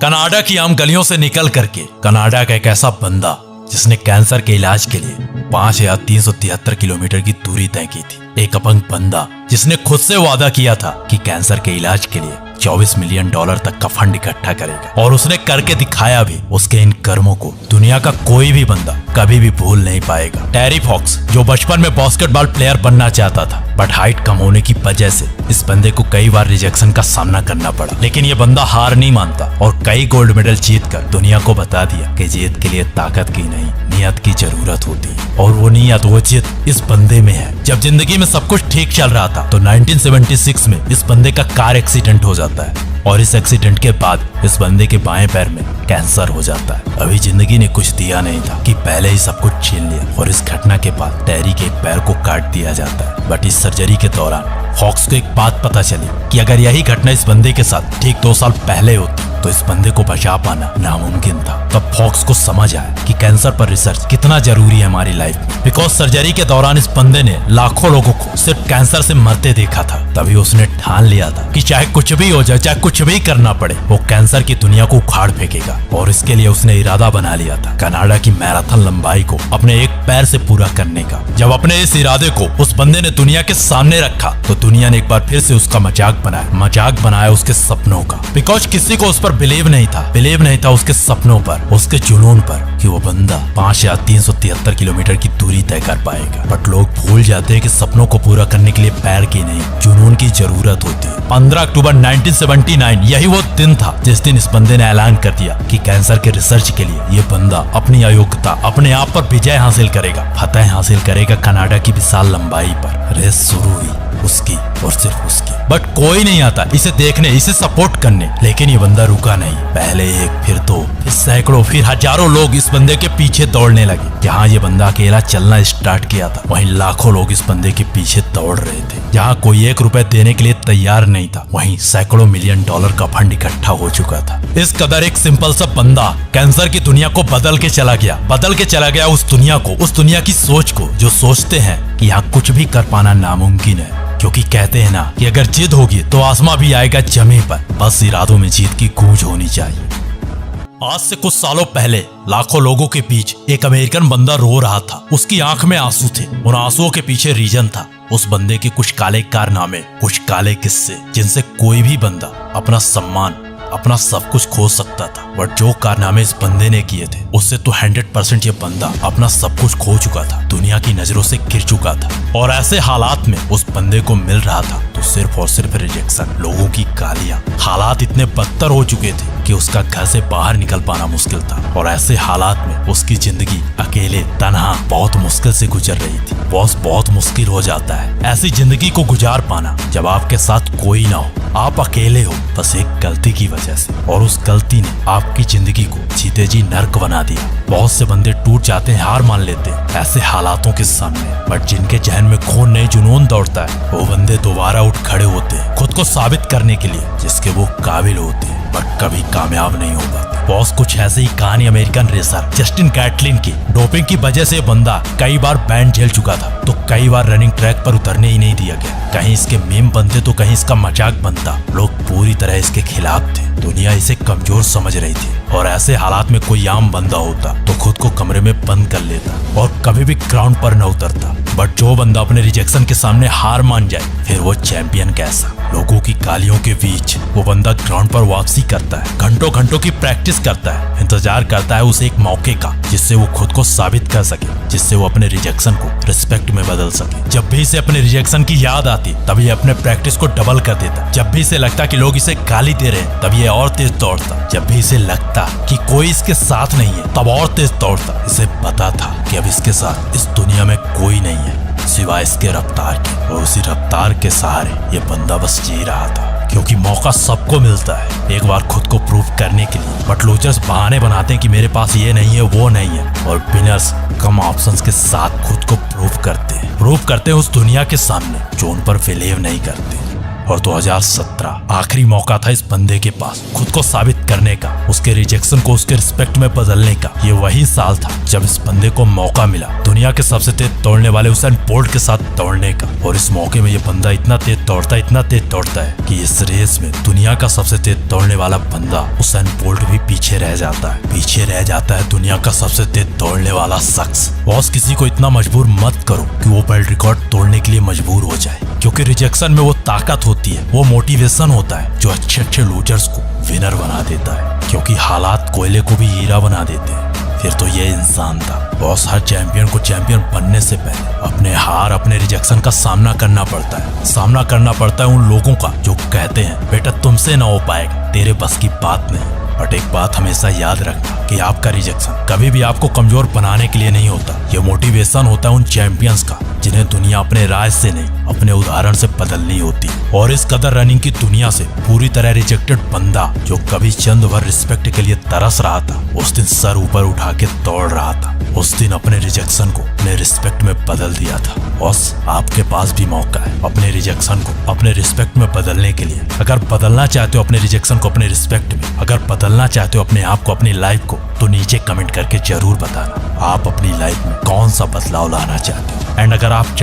Canada की आम गलियों से निकल करके कनाडा का एक ऐसा बंदा जिसने कैंसर के इलाज के लिए 5373 किलोमीटर की दूरी तय की थी। एक अपंग बंदा जिसने खुद से वादा किया था कि कैंसर के इलाज के लिए $24 मिलियन तक का फंड इकट्ठा करेगा, और उसने करके दिखाया भी। उसके इन कर्मों को दुनिया का कोई भी बंदा कभी भी भूल नहीं पाएगा। टेरी फॉक्स, जो बचपन में बास्केटबॉल प्लेयर बनना चाहता था, बट हाइट कम होने की वजह से इस बंदे को कई बार रिजेक्शन का सामना करना पड़ा, लेकिन ये बंदा हार नहीं मानता और कई गोल्ड मेडल जीतकर दुनिया को बता दिया कि जीत के लिए ताकत की नहीं, नियत की जरूरत होती है। और वो नियत, वो जिद इस बंदे में है। जब जिंदगी में सब कुछ ठीक चल रहा था तो 1976 में इस बंदे का कार एक्सीडेंट हो जाता है, और इस एक्सीडेंट के बाद इस बंदे के बाएं पैर में कैंसर हो जाता है। अभी जिंदगी ने कुछ दिया नहीं था कि पहले ही सब कुछ छीन लिया, और इस घटना के बाद टेरी के एक पैर को काट दिया जाता है। बट इस सर्जरी के दौरान फॉक्स को एक बात पता चली कि अगर यही घटना इस बंदे के साथ ठीक 2 साल पहले होती तो इस बंदे को बचा पाना नामुमकिन था। तब फॉक्स को समझ आया कि कैंसर पर रिसर्च कितना जरूरी है हमारी लाइफ में, बिकॉज सर्जरी के दौरान इस बंदे ने लाखों लोगों को सिर्फ कैंसर से मरते देखा था। तभी उसने ठान लिया था कि चाहे कुछ भी हो जाए, चाहे कुछ भी करना पड़े, वो कैंसर की दुनिया को उखाड़ फेंकेगा। और इसके लिए उसने इरादा बना लिया था कनाडा की मैराथन लंबाई को अपने एक पैर से पूरा करने का। जब अपने इस इरादे को उस बंदे ने दुनिया के सामने रखा तो दुनिया ने एक बार फिर से उसका मजाक बनाया उसके सपनों का, बिकॉज किसी को उस पर बिलीव नहीं था उसके सपनों पर, उसके जुनून पर कि वो बंदा 5373 किलोमीटर की दूरी तय कर पाएगा। बट लोग भूल जाते हैं कि सपनों को पूरा करने के लिए पैर की नहीं, जुनून की जरूरत होती है। 15 अक्टूबर 1979 यही वो दिन था जिस दिन इस बंदे ने ऐलान कर दिया कि कैंसर के रिसर्च के लिए ये बंदा अपनी अयोग्यता, अपने आप पर विजय हासिल करेगा, फतह हासिल करेगा कनाडा की विशाल लंबाई पर। रेस शुरू हुई उसकी और सिर्फ उसकी, बट कोई नहीं आता इसे देखने, इसे सपोर्ट करने। लेकिन ये बंदा रुका नहीं। पहले एक, फिर 2, फिर सैकड़ों, फिर हजारों लोग इस बंदे के पीछे दौड़ने लगे। जहाँ ये बंदा अकेला चलना स्टार्ट किया था, वहीं लाखों लोग इस बंदे के पीछे दौड़ रहे थे। जहाँ कोई $1 देने के लिए तैयार नहीं था, वहीं सैकड़ों मिलियन डॉलर का फंड इकट्ठा हो चुका था। इस कदर एक सिंपल सा बंदा कैंसर की दुनिया को बदल के चला गया उस दुनिया को, उस दुनिया की सोच को, जो सोचते हैं कि यहाँ कुछ भी कर पाना नामुमकिन है। क्योंकि कहते हैं ना कि अगर जिद होगी तो आसमां भी आएगा जमीन पर, बस इरादों में जीत की गूंज होनी चाहिए। आज से कुछ सालों पहले लाखों लोगों के बीच एक अमेरिकन बंदा रो रहा था। उसकी आंख में आंसू थे। उन आंसुओं के पीछे रीजन था उस बंदे के कुछ काले कारनामे, कुछ काले किस्से, जिनसे कोई भी बंदा अपना सम्मान, अपना सब कुछ खो सकता था। बट जो कारनामे इस बंदे ने किए थे, उससे तो 100% ये बंदा अपना सब कुछ खो चुका था, दुनिया की नजरों से गिर चुका था। और ऐसे हालात में उस बंदे को मिल रहा था तो सिर्फ और सिर्फ रिजेक्शन, लोगों की गालियां। हालात इतने बदतर हो चुके थे कि उसका घर से बाहर निकल पाना मुश्किल था। और ऐसे हालात में उसकी जिंदगी अकेले, तन्हा, बहुत मुश्किल से गुजर रही थी। बॉस, बहुत मुश्किल हो जाता है ऐसी जिंदगी को गुजार पाना जब आपके साथ कोई ना हो, आप अकेले हो, बस एक गलती की वजह से। और उस गलती ने आपकी जिंदगी को जीते जी नर्क बना दिया। बहुत से बंदे टूट जाते हैं, हार मान लेते हैं ऐसे हालातों के सामने। बट जिनके जहन में खून नहीं, जुनून दौड़ता है, वो बंदे दोबारा उठ खड़े होते हैं खुद को साबित करने के लिए जिसके वो काबिल होते हैं, बट कभी कामयाब नहीं हो पाते। बॉस, कुछ ऐसी ही कहानी अमेरिकन रेसर जस्टिन गैटलिन की। डोपिंग की वजह से बंदा कई बार बैन झेल चुका था, तो कई बार रनिंग ट्रैक पर उतरने ही नहीं दिया गया। कहीं इसके मीम बनते तो कहीं इसका मजाक बनता। लोग पूरी तरह इसके खिलाफ थे, दुनिया इसे कमजोर समझ रही थी। और ऐसे हालात में कोई आम बंदा होता तो खुद को कमरे में बंद कर लेता और कभी भी ग्राउंड पर न उतरता। बट जो बंदा अपने रिजेक्शन के सामने हार मान जाए, फिर वो चैंपियन कैसा। लोगों की गालियों के बीच वो बंदा ग्राउंड पर वापसी करता है, घंटों घंटों की प्रैक्टिस करता है, इंतजार करता है उस एक मौके का जिससे वो खुद को साबित कर सके, जिससे वो अपने रिजेक्शन को रिस्पेक्ट में बदल सके। जब भी इसे अपने रिजेक्शन की याद आती तब ये अपने प्रैक्टिस को डबल कर देता। जब भी इसे लगता कि लोग इसे गाली दे रहे हैं, तब ये और तेज दौड़ता। जब भी इसे लगता कि कोई इसके साथ नहीं है, तब और तेज दौड़ता। इसे पता था कि अब इसके साथ इस दुनिया में कोई नहीं है सिवाय इसके रफ्तार के, और उसी रफ्तार के सहारे ये बंदा बस जी रहा था। क्योंकि मौका सबको मिलता है एक बार खुद को प्रूव करने के लिए, बट लूजर्स बहाने बनाते हैं कि मेरे पास ये नहीं है, वो नहीं है, और विनर्स कम ऑप्शंस के साथ खुद को प्रूव करते हैं उस दुनिया के सामने जो उन पर बिलीव नहीं करते। और 2017 आखिरी मौका था इस बंदे के पास खुद को साबित करने का, उसके रिजेक्शन को उसके रिस्पेक्ट में बदलने का। ये वही साल था जब इस बंदे को मौका मिला दुनिया के सबसे तेज दौड़ने वाले उसेन बोल्ट के साथ दौड़ने का। और इस मौके में ये बंदा इतना तेज दौड़ता है कि इस रेस में दुनिया का सबसे तेज दौड़ने वाला बंदा उसेन बोल्ट भी पीछे रह जाता है दुनिया का सबसे तेज दौड़ने वाला शख्स। बॉस, किसी को इतना मजबूर मत करो कि वो वर्ल्ड रिकॉर्ड तोड़ने के लिए मजबूर हो जाए, क्योंकि रिजेक्शन में वो ताकत होती है, वो मोटिवेशन होता है जो अच्छे लूजर्स को विनर बना देता है, क्योंकि हालात कोयले को भी हीरा बना देते हैं। फिर तो ये इंसान था। बॉस, हर चैंपियन को चैंपियन बनने से पहले अपने हार, अपने रिजेक्शन का सामना करना पड़ता है उन लोगों का जो कहते हैं बेटा तुमसे ना हो पाएगा, तेरे बस की बात नहीं। बट एक बात हमेशा याद रखना कि आपका रिजेक्शन कभी भी आपको कमजोर बनाने के लिए नहीं होता। ये मोटिवेशन होता है उन चैंपियंस का जिन्हें दुनिया अपने राज से नहीं अपने उदाहरण से बदलनी होती। और इस कदर रनिंग की दुनिया से पूरी तरह रिजेक्टेड बंदा जो कभी चंद भर रिस्पेक्ट के लिए तरस रहा था, उस दिन सर ऊपर उठा के दौड़ रहा था। उस दिन अपने रिजेक्शन को अपने रिस्पेक्ट में बदल दिया था। बॉस, आपके पास भी मौका है अपने रिजेक्शन को अपने रिस्पेक्ट में बदलने के लिए। अगर बदलना चाहते हो अपने रिजेक्शन को अपने रिस्पेक्ट में, अगर बदलना चाहते हो अपने आप को, अपनी लाइफ को, तो नीचे कमेंट करके जरूर बताना आप अपनी लाइफ में कौन सा बदलाव लाना चाहते हो। एंड अगर आप